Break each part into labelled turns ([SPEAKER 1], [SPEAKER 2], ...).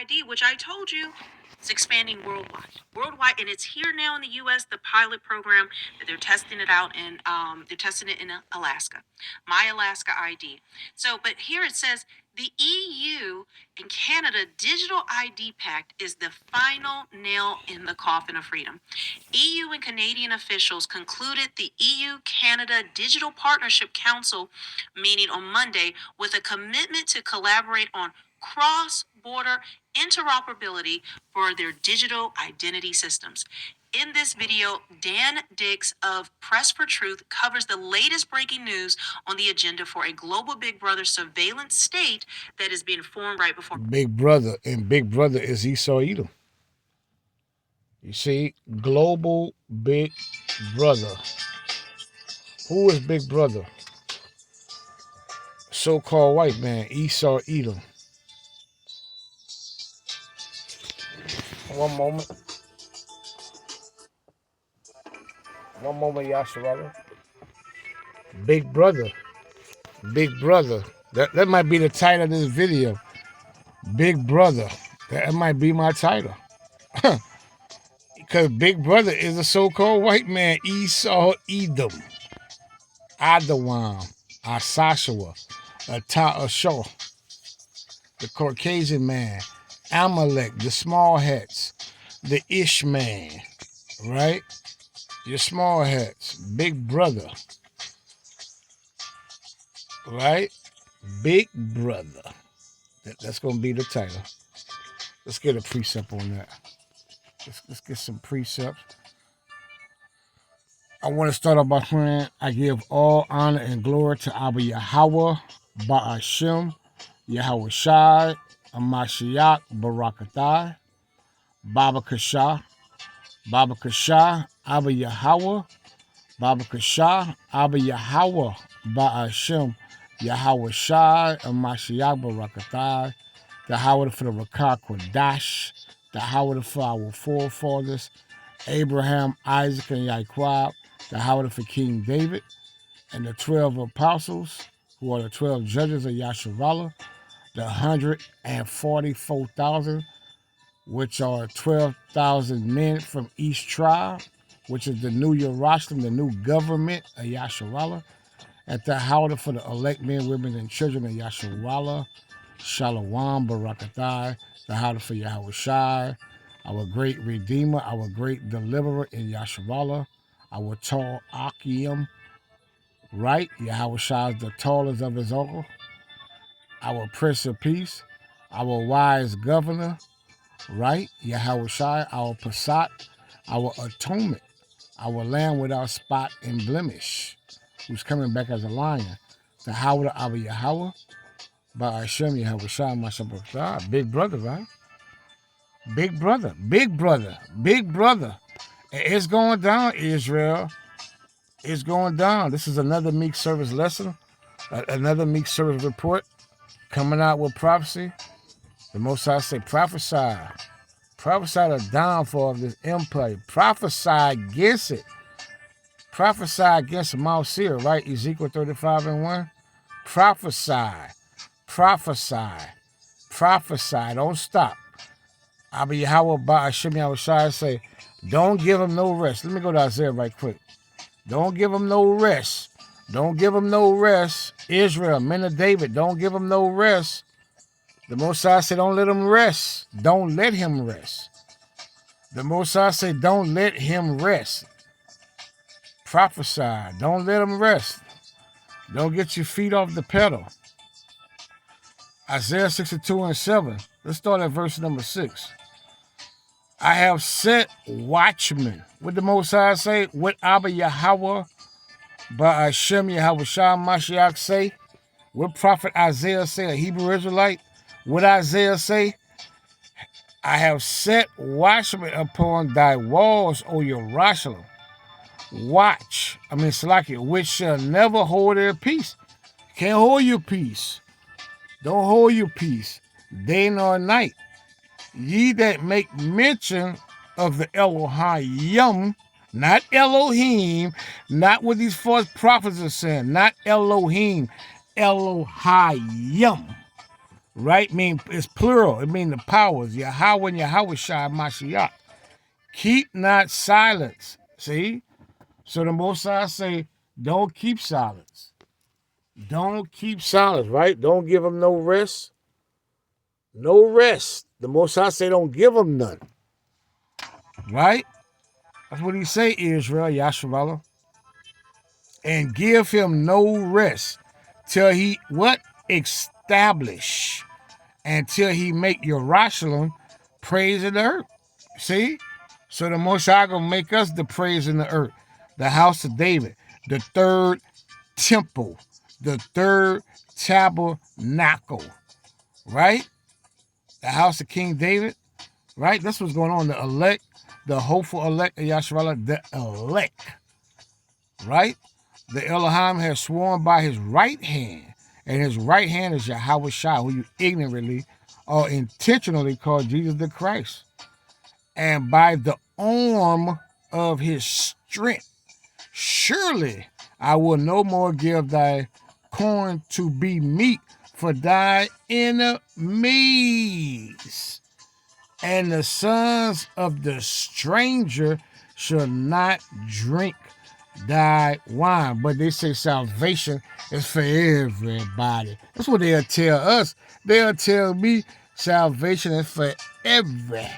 [SPEAKER 1] ID, which I told you is expanding worldwide. Worldwide, and it's here now in the U.S. The pilot program that they're testing it out in, they're testing it in Alaska. My Alaska ID. So, but here it says the EU and Canada Digital ID Pact is the final nail in the coffin of freedom. EU and Canadian officials concluded the EU Canada Digital Partnership Council meeting on Monday with a commitment to collaborate on cross border interoperability for their digital identity systems. In this video, Dan Dix of Press for Truth covers the latest breaking news on the agenda for a global Big Brother surveillance state that is being formed right before
[SPEAKER 2] Big Brother, and Big Brother is Esau Edom. You see, global Big Brother. Who is Big Brother? So-called white man, Esau Edom. One moment. One moment, Yasharala. Big Brother. Big Brother. That might be the title of this video. Big Brother. That might be my title. Because Big Brother is a so-called white man, Esau Edom. Adawam, Asashua, Ashur, the Caucasian man, Amalek, the small hats, the Ishman, right? Your small hats, Big Brother, right? Big Brother. That's going to be the title. Let's get a precept on that. Let's get some precepts. I want to start off by saying I give all honor and glory to Abba Yahweh, Ba'ashem, Yahweh Shai, Amashiach, Barakatai, Baba Kasha, Abba Yahweh, Baba Kasha, Abba Yahweh, Ba'ashem, Yahweh Shai, Amashiach, Barakatai, the Howard for the Rakah Kodash, the Howard for our forefathers, Abraham, Isaac, and Yaakov, the Howard for King David, and the 12 apostles, who are the 12 judges of Yasharallah, the 144,000, which are 12,000 men from each tribe, which is the new Yerushalayim, the new government of Yasharallah, at the Howard for the elect men, women, and children of Yasharallah, Shalom, Barakatai, the Howard for Yahweh Shai, our great Redeemer, our great Deliverer in Yasharallah, our tall Akim, right? Yahweh Shai is the tallest of his all, our Prince of Peace, our wise Governor, right? Yahweh Shai, our Passat, our Atonement, our Lamb without spot and blemish, who's coming back as a lion, the Howard of Yahweh, by Hashem, Yahweh Shai, Mashabah, Big Brother, right? Big Brother, Big Brother, Big Brother. It's going down, Israel. It's going down. This is another Meek Service lesson, another Meek Service report coming out with prophecy. The Most High say, prophesy. Prophesy the downfall of this empire. Prophesy against it. Prophesy against Mount Seir, right? Ezekiel 35:1. Prophesy. Prophesy. Prophesy. Don't stop. Abba Yahweh Ba'ashem Yahweh Shai say, don't give him no rest. Let me go to Isaiah right quick. Don't give him no rest. Don't give him no rest. Israel, men of David, don't give him no rest. The Most High said, don't let him rest. Don't let him rest. The Most High said, don't let him rest. Prophesy. Don't let him rest. Don't get your feet off the pedal. Isaiah 62:7. Let's start at verse number 6. I have set watchmen. What the Most High say? What Abba Yahweh, Ba'ashem Yahweh Shah Mashiach say? What prophet Isaiah say, a Hebrew Israelite? What Isaiah say? I have set watchmen upon thy walls, O Yerushalayim. Watch, Salaki, which shall never hold their peace. Can't hold your peace. Don't hold your peace, day nor night. Ye that make mention of the Elohim, not Elohim, not what these false prophets are saying, not Elohim, Elohim. right? Mean it's plural. It means the powers, Yahweh and Yahweh Shai Mashiach. Keep not silence. See? So the Most High say, don't keep silence. Don't keep silence, right? Don't give them no rest. No rest. The Most High say, don't give them none. Right? That's what he say, Israel, Yasharallah. And give him no rest till he, what? Establish. Until he make Yerushalayim praise in the earth. See? So the Most High gonna make us the praise in the earth. The house of David. The third temple. The third tabernacle. Right? The house of King David. Right? That's what's going on. The elect. The hopeful elect of Yasharallah. The elect. Right? The Elohim has sworn by his right hand. And his right hand is Yahweh Shai, who you ignorantly or intentionally call Jesus the Christ. And by the arm of his strength, surely I will no more give thy corn to be meat for thy enemies. And the sons of the stranger shall not drink thy wine. But they say salvation is for everybody. That's what they'll tell us. They'll tell me salvation is for everybody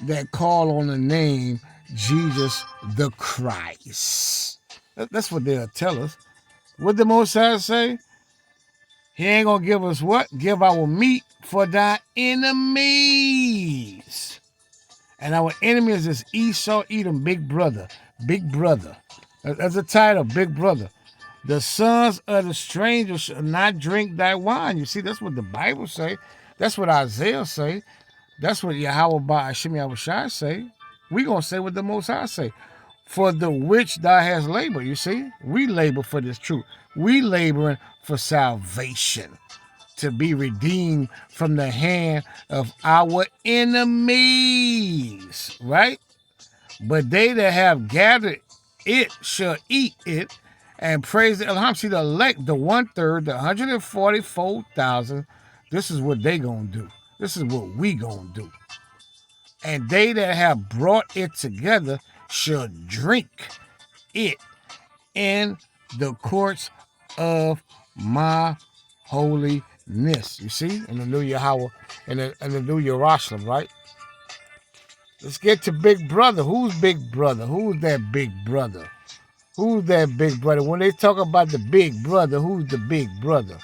[SPEAKER 2] that call on the name Jesus the Christ. That's what they'll tell us. What the Most High say? He ain't gonna give us what? Give our meat for thy enemies. And our enemies is Esau, Edom, big brother. Big brother. That's the title, big brother. The sons of the stranger shall not drink thy wine. You see, that's what the Bible say. That's what Isaiah say. That's what Yahweh Ba'ashim Yahushai say. We gonna say what the Most High say. For the which thou hast labored. You see, we labor for this truth. We laboring for salvation, to be redeemed from the hand of our enemies, right? But they that have gathered it shall eat it and praise the Elohim. See, the elect, the 1/3, the 144,000, this is what they gonna do. This is what we gonna do. And they that have brought it together shall drink it in the courts of my holiness. You see, in the new Yahweh and the new Yerushalayim, right? Let's get to Big Brother. Who's Big Brother? Who's that Big Brother? Who's that Big Brother? When they talk about the Big Brother, who's the Big Brother?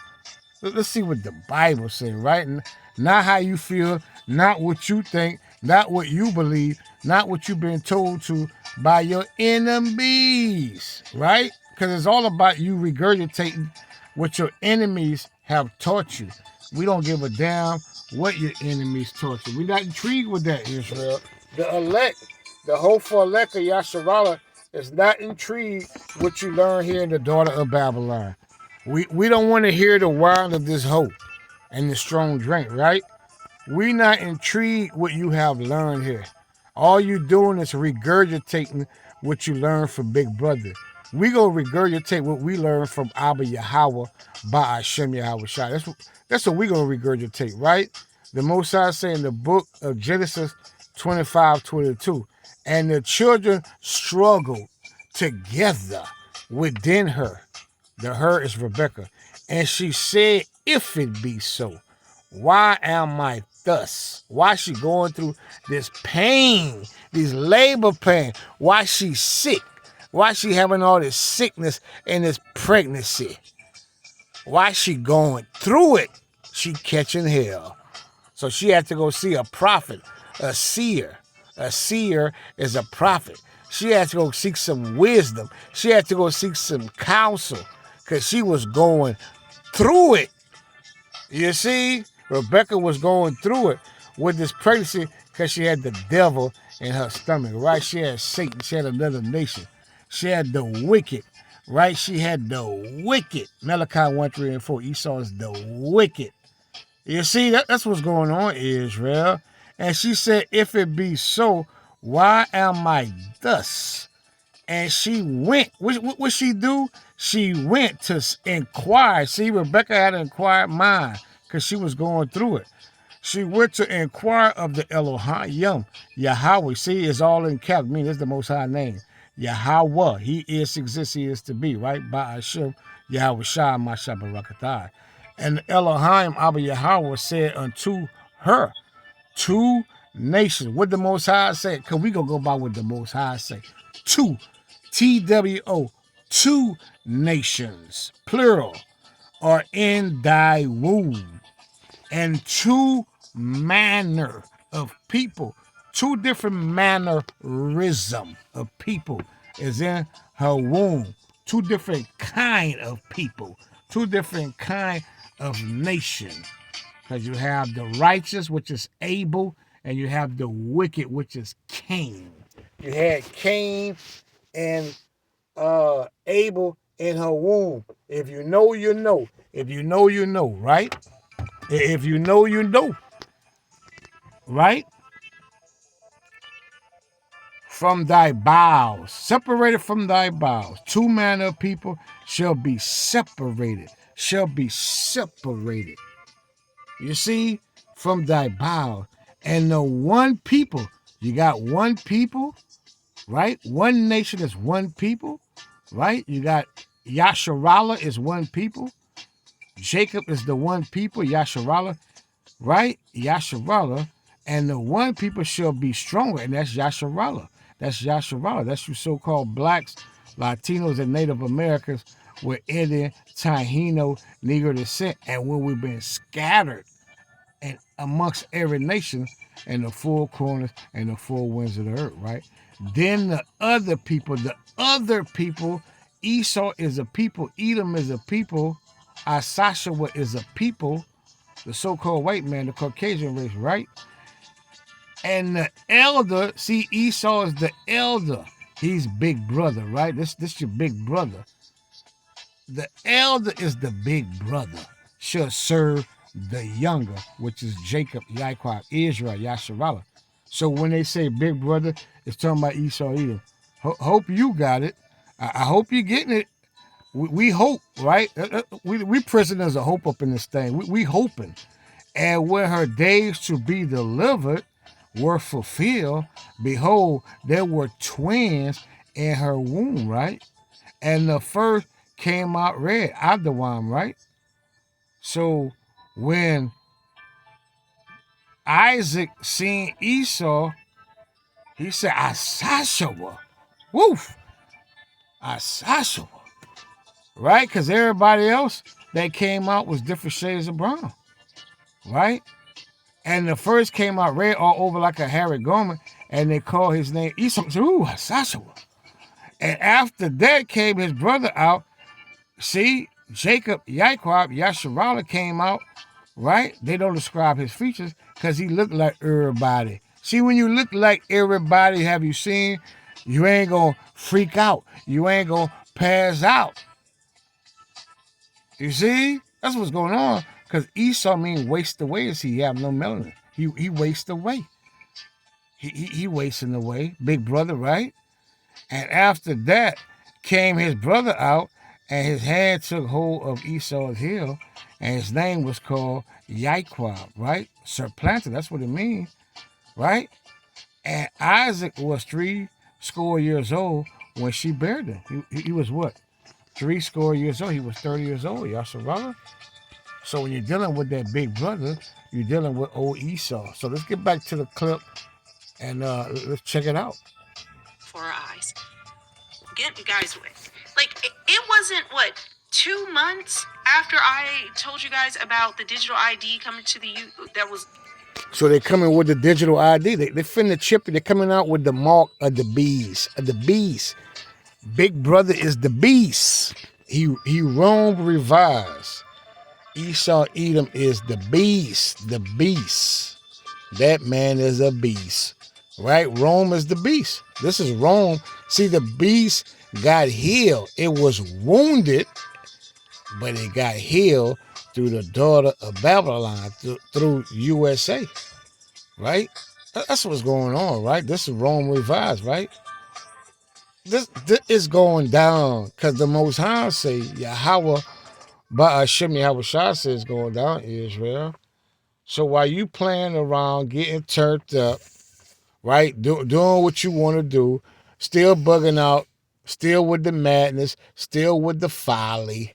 [SPEAKER 2] Let's see what the Bible says, right? Not how you feel, not what you think, not what you believe, not what you've been told to by your enemies, right? Because it's all about you regurgitating what your enemies have taught you. We don't give a damn what your enemies taught you. We're not intrigued with that, Israel. The elect, the hopeful elect of Yasharallah is not intrigued what you learn here in the daughter of Babylon. We don't want to hear the wine of this hope and the strong drink, right? We not intrigued what you have learned here. All you doing is regurgitating what you learned from Big Brother. We gonna regurgitate what we learned from Abba Yahweh by Hashem Yahweh Shai. That's what we gonna regurgitate, right? The Most High say in the book of Genesis 25:22, and the children struggled together within her. The her is Rebecca. And she said, if it be so, why am I thus? Why she going through this pain, this labor pain? Why she sick? Why she having all this sickness and this pregnancy? Why she going through it? She catching hell. So she had to go see a prophet, a seer. A seer is a prophet. She had to go seek some wisdom. She had to go seek some counsel because she was going through it. You see, Rebecca was going through it with this pregnancy because she had the devil in her stomach, right? She had Satan. She had another nation. She had the wicked, right? She had the wicked. Malachi 1:3-4. Esau is the wicked. You see, that's what's going on, Israel. And she said, if it be so, why am I thus? And she went. What she do? she went to inquire. See, Rebecca had an inquired mind because she was going through it. She went to inquire of the Elohim, Yahweh. See, it's all in cap. Mean it's the Most High name. Yahweh, He is, exists, He is to be, right? Ba'ashim, Yahweh Shah, Masha Barakatai. And Elohim, Abba Yahweh, said unto her, two nations. What the Most High said? Because we going to go by what the Most High say. Two, TWO, two nations, plural, are in thy womb. And two manner of people, two different mannerism of people is in her womb. Two different kind of people, two different kind of nation. Because you have the righteous, which is Abel, and you have the wicked, which is Cain. You had Cain and Abel in her womb. If you know, you know. If you know, you know, right? If you know, you know. Right? From thy bowels, separated from thy bowels. Two manner of people shall be separated. Shall be separated. You see? From thy bowels. And the one people, you got one people, right? One nation is one people, right? You got Yasharallah is one people. Jacob is the one people, Yasharallah, right? Yasharallah. And the one people shall be stronger, and that's Yasharallah. That's Yasharallah. That's you so-called blacks, Latinos, and Native Americans with Indian, Taino, Negro descent. And when we've been scattered and amongst every nation and the four corners and the four winds of the earth, right? Then the other people, Esau is a people, Edom is a people, Asashawa is a people, the so-called white man, the Caucasian race, right? And the elder, see, Esau is the elder. He's big brother, right? This your big brother. The elder is the big brother. Shall serve the younger, which is Jacob, Yaakov, Israel, Yasharallah. So when they say big brother, it's talking about Esau, Edom. Hope you got it. I hope you're getting it. We hope, right? We prisoners of hope up in this thing. We hoping. And when her days to be delivered were fulfilled, behold, there were twins in her womb, right? And the first came out red, Adawam, right? So when Isaac seen Esau, he said, Asashawa, woof, Asashawa, right? Because everybody else that came out was different shades of brown, right? And the first came out red all over like a hairy garment, and they called his name Esau. So, ooh, Asashawa. And after that came his brother out. See, Jacob, Yaakov, Yasharallah came out, right? They don't describe his features because he looked like everybody. See, when you look like everybody, have you seen? You ain't going to freak out. You ain't going to pass out. You see? That's what's going on. Because Esau means waste away. Is he have no melanin. He wastes away. He wasting away. Big brother, right? And after that came his brother out, and his hand took hold of Esau's heel, and his name was called Yaakov, right? Supplanter, that's what it means, right? And Isaac was 60 years old when she buried him. He was what? 60 years old. He was 30 years old, Yasharallah. So when you're dealing with that big brother, you're dealing with old Esau. So let's get back to the clip and let's check it out.
[SPEAKER 1] For our eyes. Get guys, like it wasn't what 2 months after I told you guys about the digital ID coming to the that was.
[SPEAKER 2] So they're coming with the digital ID. They finna chip it. They're coming out with the mark of the beast. Big brother is the beast. He roamed revised. Esau Edom is the beast. The beast. That man is a beast. Right? Rome is the beast. This is Rome. See, the beast got healed. It was wounded, but it got healed through the daughter of Babylon, through USA. Right? That's what's going on, right? This is Rome revised, right? this is going down because the Most High say Yahweh, but Hashem Yahweh Shah says going down, Israel. So while you playing around, getting turned up, right, doing what you want to do, still bugging out, still with the madness, still with the folly,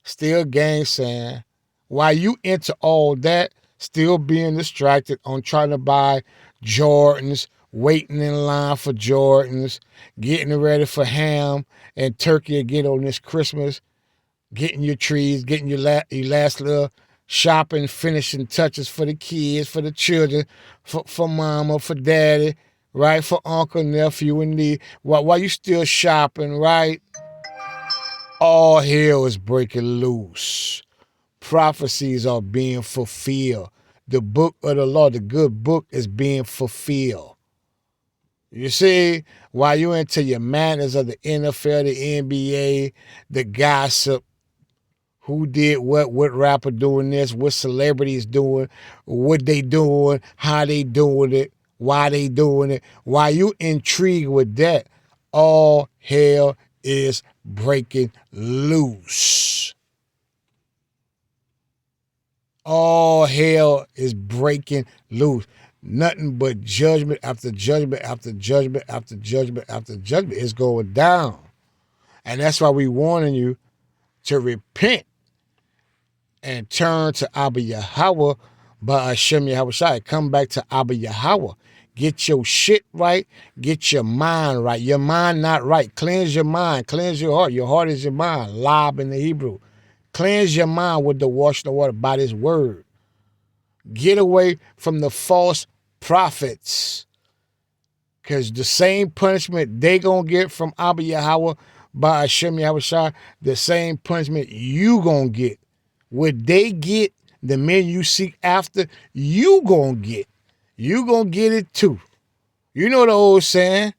[SPEAKER 2] still gainsaying, while you into all that, still being distracted on trying to buy Jordans, waiting in line for Jordans, getting ready for ham and turkey again on this Christmas, getting your trees, getting your last little shopping, finishing touches for the kids, for the children, for mama, for daddy, right? For uncle, nephew, and niece. While you still shopping, right? All hell is breaking loose. Prophecies are being fulfilled. The book of the law, the good book, is being fulfilled. You see, while you into your madness of the NFL, the NBA, the gossip, who did what rapper doing this, what celebrities doing, what they doing, how they doing it, why they doing it. While you intrigued with that, all hell is breaking loose. All hell is breaking loose. Nothing but judgment after judgment after judgment after judgment after judgment is going down. And that's why we warning you to repent and turn to Abba Yahweh by Hashem Yahweh Shai. Come back to Abba Yahweh. Get your shit right. Get your mind right. Your mind not right. Cleanse your mind. Cleanse your heart. Your heart is your mind. Lab in the Hebrew. Cleanse your mind with the washing of water by this word. Get away from the false prophets. Because the same punishment they going to get from Abba Yahweh by Hashem Yahweh Shai, the same punishment you going to get. What they get, the men you seek after, you gonna get. You gonna get it too. You know the old saying,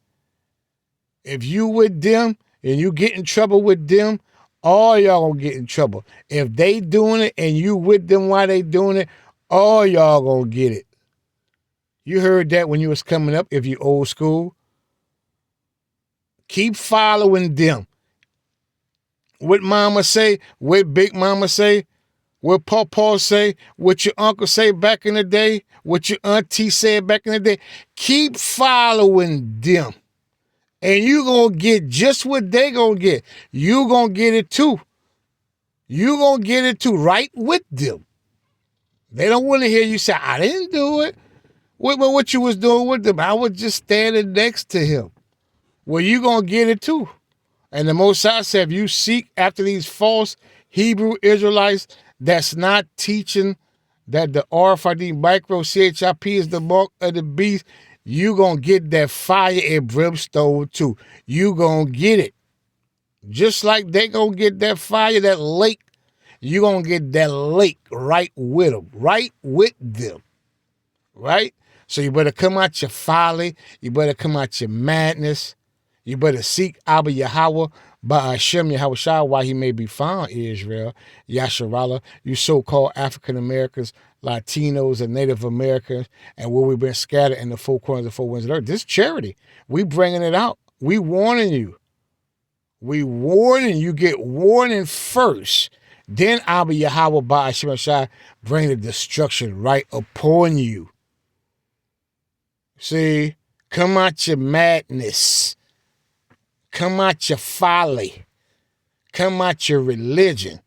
[SPEAKER 2] if you with them and you get in trouble with them, all y'all gonna get in trouble. If they doing it and you with them while they doing it, all y'all gonna get it. You heard that when you was coming up, if you old school. Keep following them. What mama say, what big mama say, what Paul say, what your uncle say back in the day, what your auntie said back in the day. Keep following them. And you going to get just what they going to get. You going to get it too. You going to get it too, right with them. They don't want to hear you say, I didn't do it. What you was doing with them? I was just standing next to him. Well, you going to get it too. And the Most High said, if you seek after these false Hebrew Israelites that's not teaching that the RFID micro CHIP is the mark of the beast, you going to get that fire and brimstone too. You going to get it. Just like they going to get that fire, that lake, you going to get that lake right with them, right with them, right? So you better come out your folly. You better come out your madness. You better seek Abba Yahweh by Hashem Yahweh Shai while he may be found, Israel, Yasharallah, you so-called African Americans, Latinos, and Native Americans, and where we've been scattered in the four corners of the four winds of the earth. This charity, we bringing it out. We warning you. We warning you. Get warning first. Then Abba Yahweh by Hashem Shai bring the destruction right upon you. See, come out your madness. Come out your folly. Come out your religion.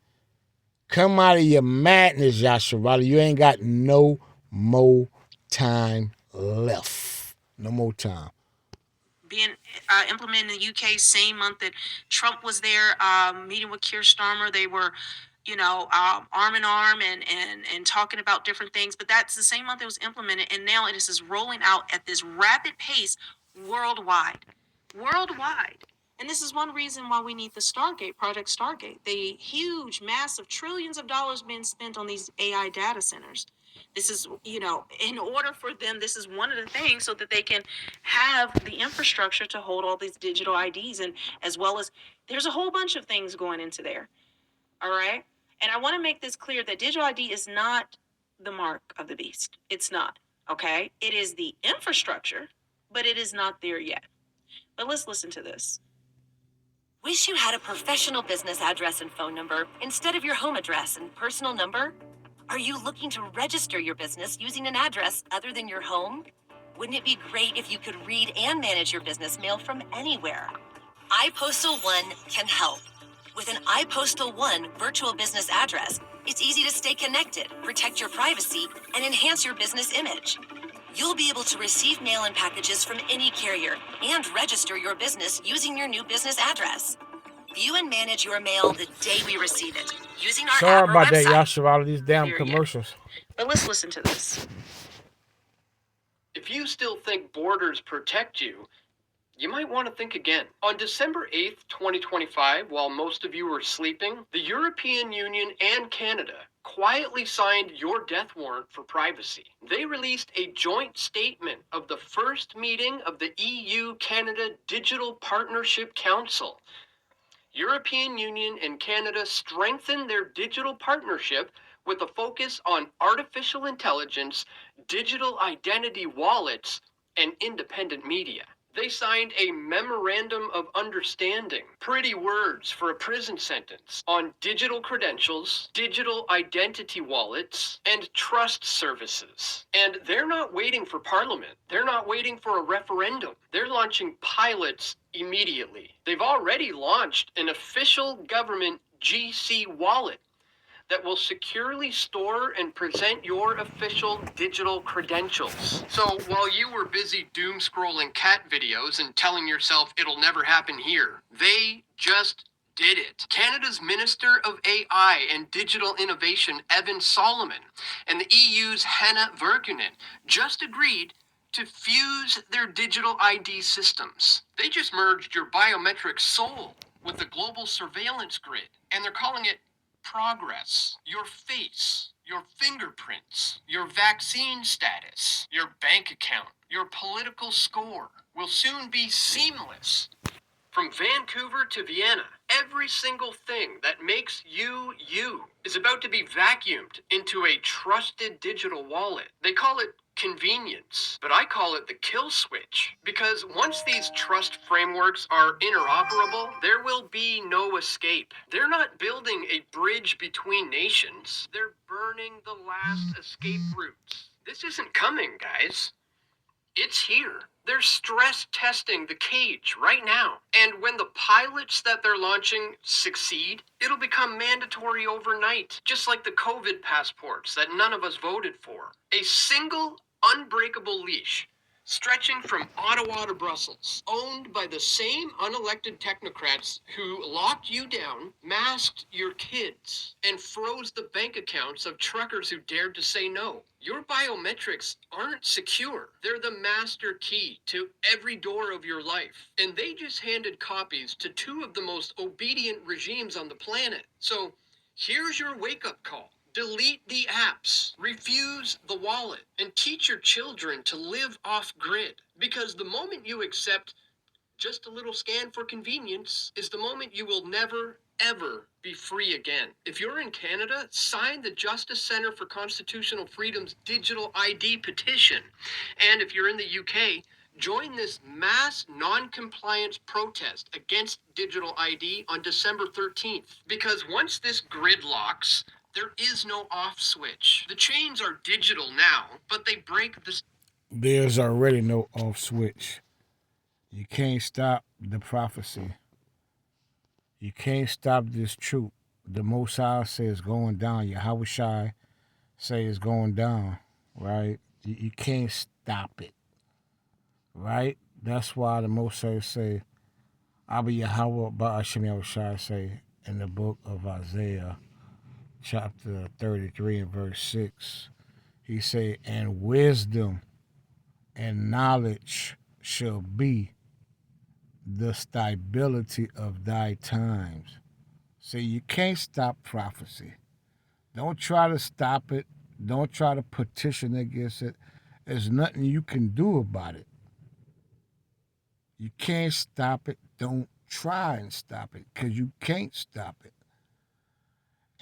[SPEAKER 2] Come out of your madness, Yasharala. You ain't got no more time left. No more time.
[SPEAKER 1] Being implemented in the UK same month that Trump was there, meeting with Keir Starmer. They were, arm in arm and talking about different things. But that's the same month it was implemented, and now it is rolling out at this rapid pace worldwide. Worldwide. And this is one reason why we need the Stargate, Project Stargate, the huge, massive trillions of dollars being spent on these AI data centers. This is, in order for them, this is one of the things so that they can have the infrastructure to hold all these digital IDs, and as well as there's a whole bunch of things going into there. All right. And I want to make this clear that digital ID is not the mark of the beast. It's not. Okay. It is the infrastructure, but it is not there yet. But let's listen to this.
[SPEAKER 3] Wish you had a professional business address and phone number instead of your home address and personal number? Are you looking to register your business using an address other than your home? Wouldn't it be great if you could read and manage your business mail from anywhere? iPostal One can help. With an iPostal One virtual business address, it's easy to stay connected, protect your privacy, and enhance your business image. You'll be able to receive mail and packages from any carrier and register your business using your new business address. View and manage your mail the day we receive it using our
[SPEAKER 2] Sorry
[SPEAKER 3] app or
[SPEAKER 2] about that,
[SPEAKER 3] website.
[SPEAKER 2] Yasharala, these damn
[SPEAKER 1] Period.
[SPEAKER 2] commercials.
[SPEAKER 1] But let's listen to this.
[SPEAKER 4] If you still think borders protect you, you might want to think again. On December 8th, 2025, while most of you were sleeping, the European Union and Canada quietly signed your death warrant for privacy. They released a joint statement of the first meeting of the EU-Canada Digital Partnership Council. European Union and Canada strengthened their digital partnership with a focus on artificial intelligence, digital identity wallets, and independent media. They signed a memorandum of understanding, pretty words for a prison sentence, on digital credentials, digital identity wallets, and trust services. And they're not waiting for Parliament. They're not waiting for a referendum. They're launching pilots immediately. They've already launched an official government GC wallet that will securely store and present your official digital credentials. So while you were busy doom scrolling cat videos and telling yourself it'll never happen here, they just did it. Canada's Minister of AI and Digital Innovation, Evan Solomon, and the EU's Hanna Virkkunen just agreed to fuse their digital ID systems. They just merged your biometric soul with the global surveillance grid, and they're calling it Progress. Your face, your fingerprints, your vaccine status, your bank account, your political score will soon be seamless. From Vancouver to Vienna, every single thing that makes you you is about to be vacuumed into a trusted digital wallet. They call it convenience, but I call it the kill switch, because once these trust frameworks are interoperable, there will be no escape. They're not building a bridge between nations. They're burning the last escape routes. This isn't coming, guys. It's here. They're stress testing the cage right now. And when the pilots that they're launching succeed, it'll become mandatory overnight, just like the COVID passports that none of us voted for. A single unbreakable leash stretching from Ottawa to Brussels, owned by the same unelected technocrats who locked you down, masked your kids, and froze the bank accounts of truckers who dared to say no. Your biometrics aren't secure. They're the master key to every door of your life. And they just handed copies to two of the most obedient regimes on the planet. So here's your wake-up call. Delete the apps, refuse the wallet, and teach your children to live off-grid. Because the moment you accept just a little scan for convenience is the moment you will never, ever be free again. If you're in Canada, sign the Justice Centre for Constitutional Freedom's digital ID petition. And if you're in the UK, join this mass non-compliance protest against digital ID on December 13th. Because once this grid locks, there is no off switch. The chains are digital now, but they break the...
[SPEAKER 2] There's already no off switch. You can't stop the prophecy. You can't stop this truth. The Most High says it's going down. Yahweh Shai say it's going down, right? You can't stop it, right? That's why the Most High say, Abba Yahweh Ba'ashem Yahweh Shai say in the book of Isaiah, chapter 33 and verse 6, he say, and wisdom and knowledge shall be the stability of thy times. See, you can't stop prophecy. Don't try to stop it. Don't try to petition against it. There's nothing you can do about it. You can't stop it. Don't try and stop it, because you can't stop it.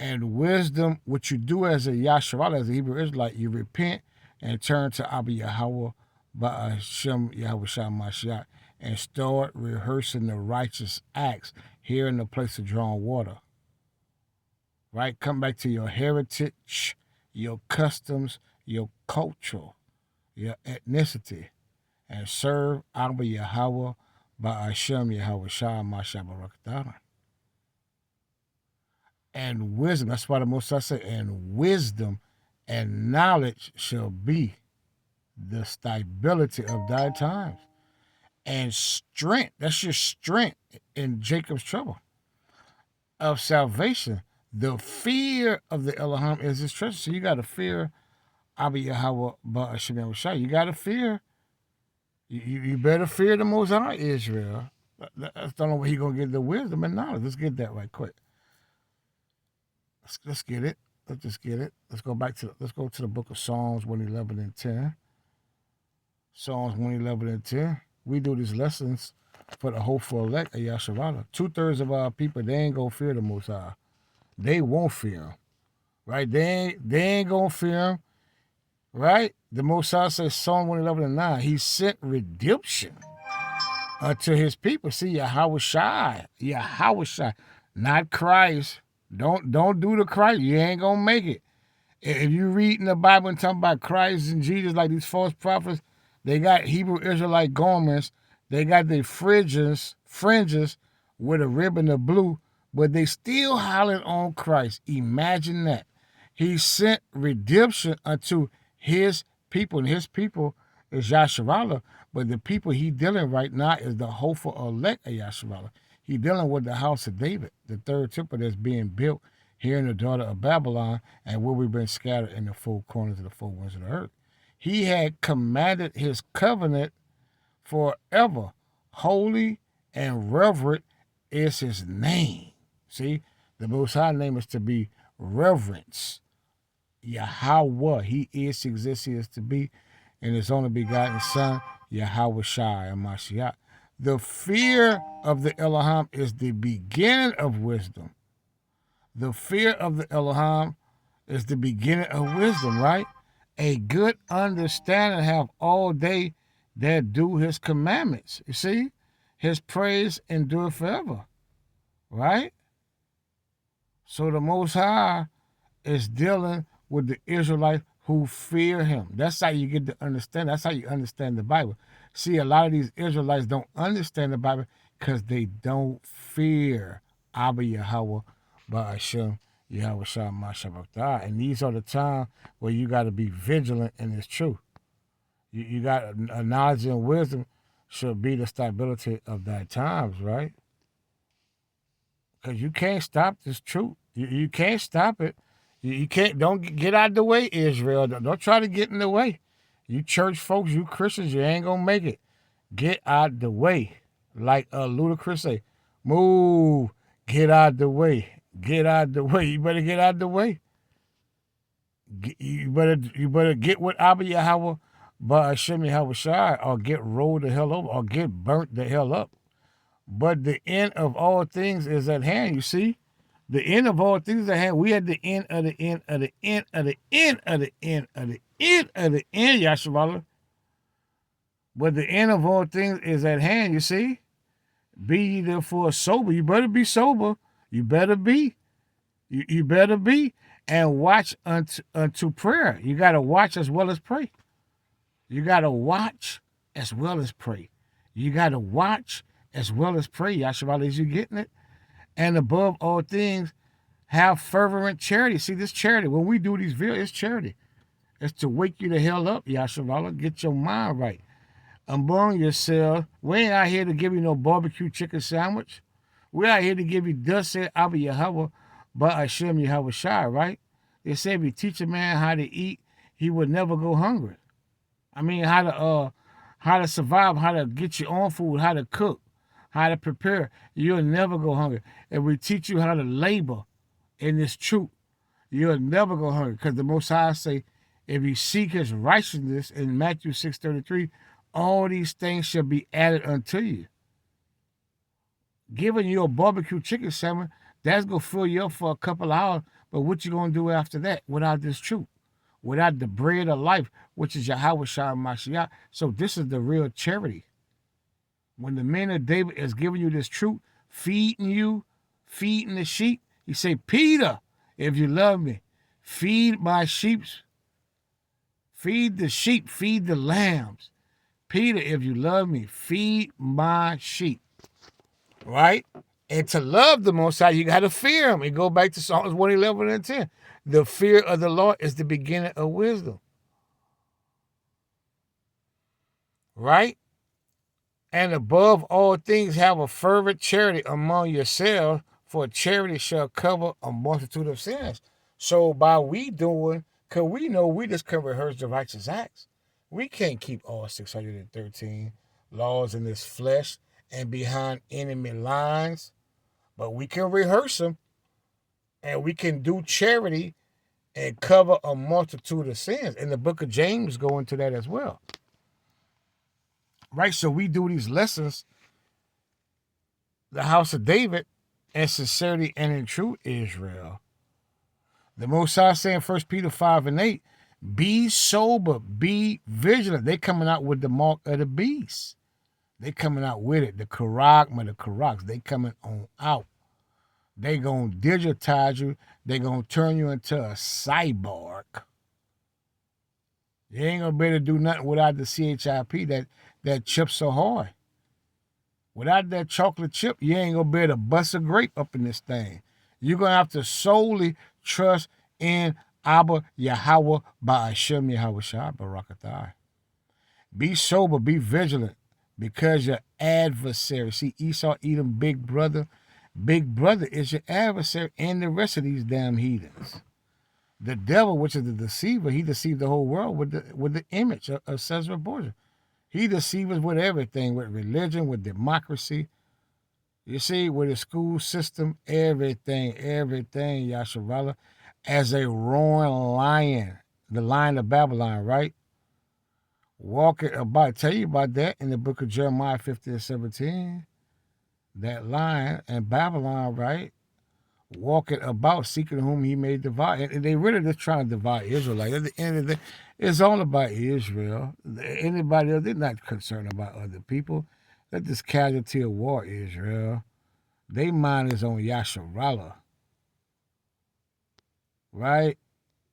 [SPEAKER 2] And wisdom, what you do as a Yasharala, as a Hebrew Israelite, you repent and turn to Abba Yahweh Ba'ashem Yahweh Shai Mashiach, and start rehearsing the righteous acts here in the place of drawing water. Right? Come back to your heritage, your customs, your culture, your ethnicity, and serve Abba Yahweh Ba'ashem Yahweh Shah Mashabarakatana. And wisdom, that's why the Most High said, and wisdom and knowledge shall be the stability of thy times. And strength, that's your strength in Jacob's trouble of salvation. The fear of the Elohim is his treasure. So you got to fear Abba Yahweh Ba'ashem Yahweh Shah. You got to fear. You better fear the Most High, Israel. That's the only way he's going to get the wisdom and knowledge. Let's get that right quick. Let's get it. Let's just get it. Let's go to the book of Psalms 111 and 10. Psalms 111 and 10. We do these lessons for the hopeful elect of Yasharala. 2/3 of our people, they ain't going to fear the Most High. They won't fear him. Right? They ain't going to fear him. Right? The Most High says, Psalm 111 and 9, he sent redemption unto his people. See, Yahweh Shai, not Christ. Don't do the Christ. You ain't going to make it. If you read in the Bible and talking about Christ and Jesus like these false prophets, they got Hebrew Israelite garments. They got their fringes with a ribbon of blue, but they still hollering on Christ. Imagine that. He sent redemption unto his people, and his people is Yasharala, but the people he dealing right now is the hopeful elect of Yasharala. He dealing with the house of David, the third temple that's being built here in the daughter of Babylon, and where we've been scattered in the four corners of the four winds of the earth. He had commanded his covenant forever. Holy and reverent is his name. See, the Most High name is to be reverence. Yahweh, he is, exists, he is to be, and his only begotten Son, Yahweh Shai and Mashiach. The fear of the Elohim is the beginning of wisdom. The fear of the Elohim is the beginning of wisdom, right? A good understanding have all they that do his commandments. You see? His praise endure forever, right? So the Most High is dealing with the Israelites who fear him. That's how you get to understand. That's how you understand the Bible. See, a lot of these Israelites don't understand the Bible because they don't fear Abba Yahweh Ba'ashem Yahweh Shah Mashabakta. And these are the times where you got to be vigilant in this truth. You got a knowledge and wisdom should be the stability of thy times, right? Because you can't stop this truth. You can't stop it. You can't. Don't get out of the way, Israel. Don't try to get in the way. You church folks, you Christians, you ain't gonna make it. Get out the way, like Ludacris say, move. Get out the way. Get out the way. You better get out the way. You better get with Abba Yahweh, Ba'ashem Yahweh Shai, or get rolled the hell over, or get burnt the hell up. But the end of all things is at hand. You see. The end of all things at hand. We at the end of the end of the end of the end of the end of the end of the end, Yasharala. But the end of all things is at hand, you see? Be ye therefore sober. You better be sober. You better be. You better be. And watch unto prayer. You got to watch as well as pray. You got to watch as well as pray. You got to watch as well as pray, Yasharala. Is you getting it? And above all things, have fervent charity. See, this charity, when we do these videos, it's charity. It's to wake you the hell up, Yasharala. Get your mind right. Among yourselves, we ain't out here to give you no barbecue chicken sandwich. We're out here to give you thus said Abba Yahweh, Ba'ashem Yahweh Shai, right? They say if you teach a man how to eat, he would never go hungry. I mean, how to survive, how to get your own food, how to cook, how to prepare. You'll never go hungry. If we teach you how to labor in this truth, you'll never go hungry. Because the Most High say, if you seek his righteousness in Matthew 6:33, all these things shall be added unto you. Giving you a barbecue chicken sandwich, that's going to fill you up for a couple of hours. But what you going to do after that without this truth? Without the bread of life, which is Yahweh Shai Mashiach. So this is the real charity. When the men of David is giving you this truth, feeding you, feeding the sheep, he say, Peter, if you love me, feed my sheep, feed the sheep, feed the lambs. Peter, if you love me, feed my sheep. Right? And to love the Most High, you got to fear him. And go back to Psalms 111 and 10. The fear of the Lord is the beginning of wisdom. Right? And above all things, have a fervent charity among yourselves, for charity shall cover a multitude of sins. So by we doing, because we know we just can rehearse the righteous acts. We can't keep all 613 laws in this flesh and behind enemy lines, but we can rehearse them, and we can do charity and cover a multitude of sins. And the book of James go into that as well. Right, so we do these lessons, the house of David, in sincerity and in true Israel. The Most High saying 1 Peter 5 and 8, be sober, be vigilant. They coming out with the mark of the beast. They coming out with it, the charagma, the karaks. They coming on out. They going to digitize you. They going to turn you into a cyborg. You ain't going to be able to do nothing without the CHIP, that chip so hard. Without that chocolate chip, you ain't going to be able to bust a grape up in this thing. You're going to have to solely trust in Abba Yahweh by Hashem Yahweh Shah Barakatai. Be sober, be vigilant, because your adversary, see Esau, Edom, big brother is your adversary and the rest of these damn heathens. The devil, which is the deceiver, he deceived the whole world with the image of Caesar Borgia. He deceives us with everything, with religion, with democracy. You see, with the school system, everything, Yasharallah, as a roaring lion, the lion of Babylon, right? Walking about, tell you about that in the book of Jeremiah 50 and 17. That lion and Babylon, right? Walking about, seeking whom he may divide. And they really just trying to divide Israel. Like at the end of the day, it's all about Israel. Anybody else, they're not concerned about other people. They're just casualty of war, Israel. They mind is on Yasharallah. Right?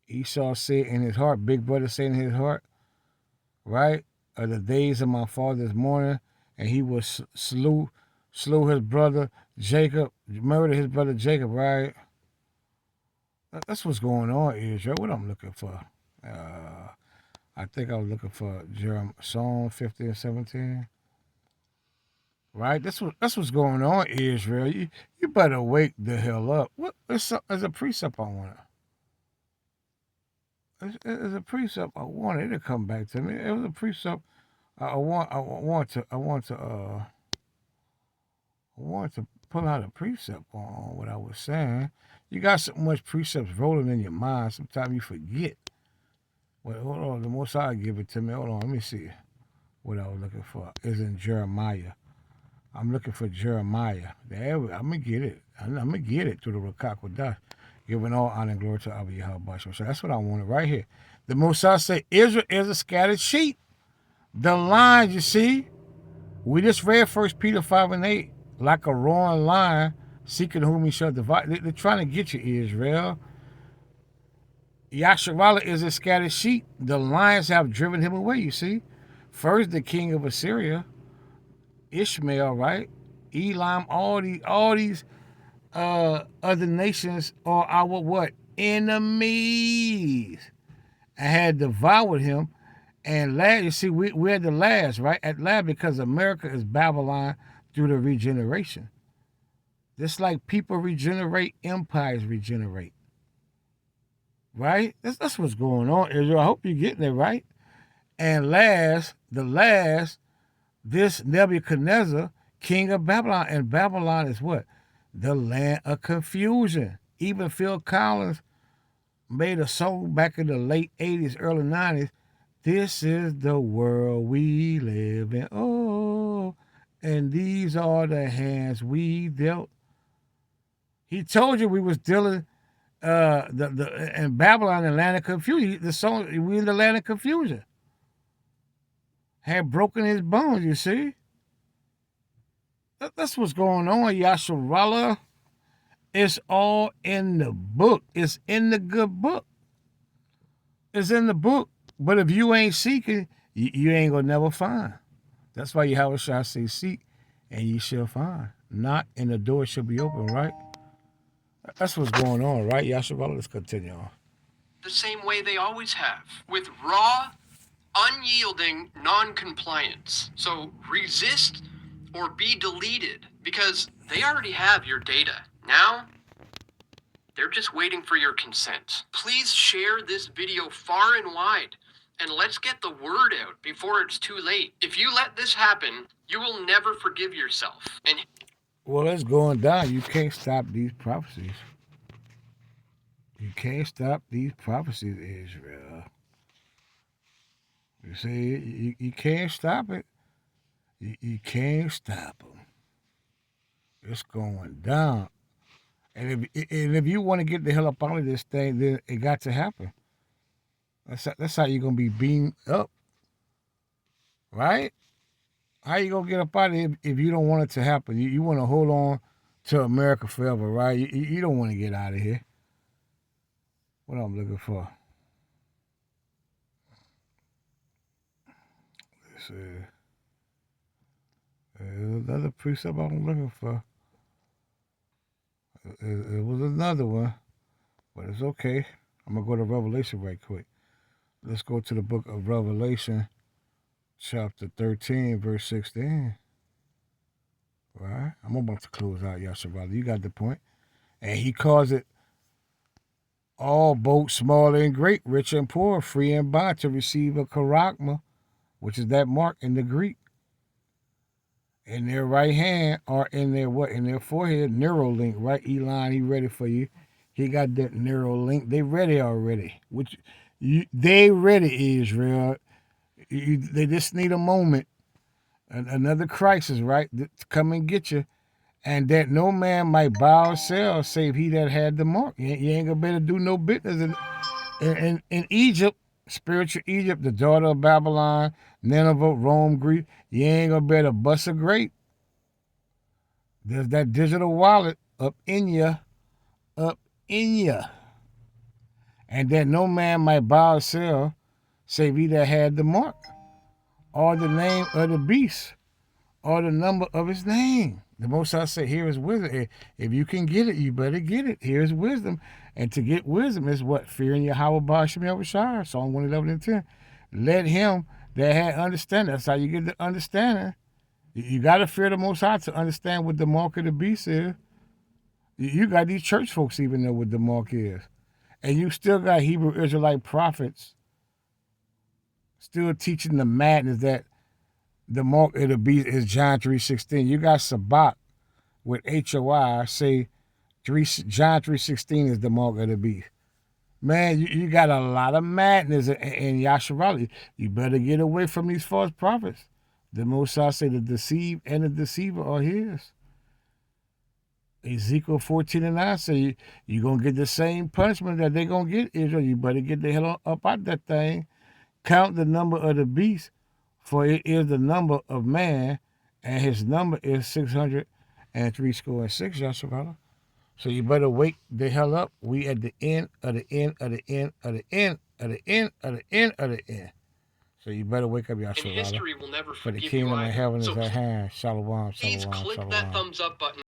[SPEAKER 2] Esau said in his heart, big brother said in his heart, right? Of the days of my father's mourning, and he was slew his brother Jacob, murdered his brother Jacob, right? That's what's going on, Israel. What I'm looking for. I think I was looking for Psalm 50 and 17. Right? That's what's going on, Israel. You better wake the hell up. What? There's a precept I want. There's a precept I wanted. It'll come back to me. It was a precept I want to pull out a precept on what I was saying. You got so much precepts rolling in your mind, sometimes you forget. Wait, hold on. The Most High give it to me. Hold on. Let me see what I was looking for. It's in Jeremiah. I'm looking for Jeremiah. There, I'm going to get it. I'm going to get it through the Rakak Wadah. Giving all honor and glory to Abba Yahweh. So that's what I wanted right here. The Most High say, Israel is a scattered sheep. The lion, you see, we just read 1 Peter 5 and 8, like a roaring lion, seeking whom he shall divide. They're trying to get you, Israel. Yasharallah is a scattered sheep. The lions have driven him away, you see. First, the king of Assyria, Ishmael, right? Elam, all these other nations are our what? Enemies. And had devoured him. And last, you see, we're the last, right? At last, because America is Babylon through the regeneration. Just like people regenerate, empires regenerate. Right? That's what's going on, Israel. I hope you're getting it right. And this Nebuchadnezzar, king of Babylon. And Babylon is what? The land of confusion. Even Phil Collins made a song back in the late 80s, early 90s. This is the world we live in. Oh, and these are the hands we dealt. He told you we was dealing in Babylon, the land of confusion. The song, we in the land of confusion. Had broken his bones, you see. That's what's going on, Yasharallah. It's all in the book. It's in the good book. It's in the book. But if you ain't seeking, you ain't gonna never find. That's why Yahweh shall say, seek, and ye shall find. Knock, and the door shall be open, right? That's what's going on, right, Yasharallah? Let's continue on.
[SPEAKER 4] The same way they always have, with raw, unyielding non-compliance. So resist or be deleted, because they already have your data. Now, they're just waiting for your consent. Please share this video far and wide, and let's get the word out before it's too late. If you let this happen, you will never forgive yourself. And
[SPEAKER 2] Well, it's going down. You can't stop these prophecies. You can't stop these prophecies, Israel. You see, you can't stop it. You can't stop them. It's going down. And if you want to get the hell up out of this thing, then it got to happen. That's how you're going to be beamed up. Right? How you going to get up out of it if you don't want it to happen? You want to hold on to America forever, right? You don't want to get out of here. What I'm looking for? Let's see. There's another precept I'm looking for. It was another one, but it's okay. I'm going to go to Revelation right quick. Let's go to the book of Revelation, chapter 13, verse 16. Right? I'm about to close out, Yasharallah. You got the point. And he calls it all, both small and great, rich and poor, free and bond, to receive a charagma, which is that mark in the Greek. In their right hand, or in their what? In their forehead, Neuralink, right? Elon, he ready for you. He got that Neuralink. They ready already. They ready, Israel. They just need a moment, another crisis, right? To come and get you. And that no man might buy or sell, save he that had the mark. You ain't gonna better do no business in Egypt, spiritual Egypt, the daughter of Babylon, Nineveh, Rome, Greece. You ain't gonna better bust a grape. There's that digital wallet up in ya. And that no man might buy or sell, save he that had the mark, or the name of the beast, or the number of his name. The Most High said, here is wisdom. If you can get it, you better get it. Here's wisdom. And to get wisdom is what? Fearing Yahweh Ba'ashem Yahushua. Psalm 111 and 10. Let him that had understanding. That's how you get the understanding. You got to fear the Most High to understand what the mark of the beast is. You got these church folks even know what the mark is. And you still got Hebrew Israelite prophets still teaching the madness that the mark of the beast is John 3:16. You got Sabak with HOI say John 3:16 is the mark of the beast. Man, you got a lot of madness in Yasharallah. You better get away from these false prophets. The Most High say the deceived and the deceiver are his. Ezekiel 14:9 say you're going to get the same punishment that they're going to get, Israel. You better get the hell up out that thing. Count the number of the beast, for it is the number of man, and his number is 636, Yasharallah. So you better wake the hell up. We at the end of the end of the end of the end of the end of the end of the end. So you better wake up, Yasharallah.
[SPEAKER 4] history will never
[SPEAKER 2] For the
[SPEAKER 4] forgive
[SPEAKER 2] kingdom
[SPEAKER 4] you
[SPEAKER 2] of heaven is
[SPEAKER 4] So
[SPEAKER 2] at hand. Shalom,
[SPEAKER 4] please
[SPEAKER 2] shalom,
[SPEAKER 4] click
[SPEAKER 2] shalom.
[SPEAKER 4] that thumbs up button.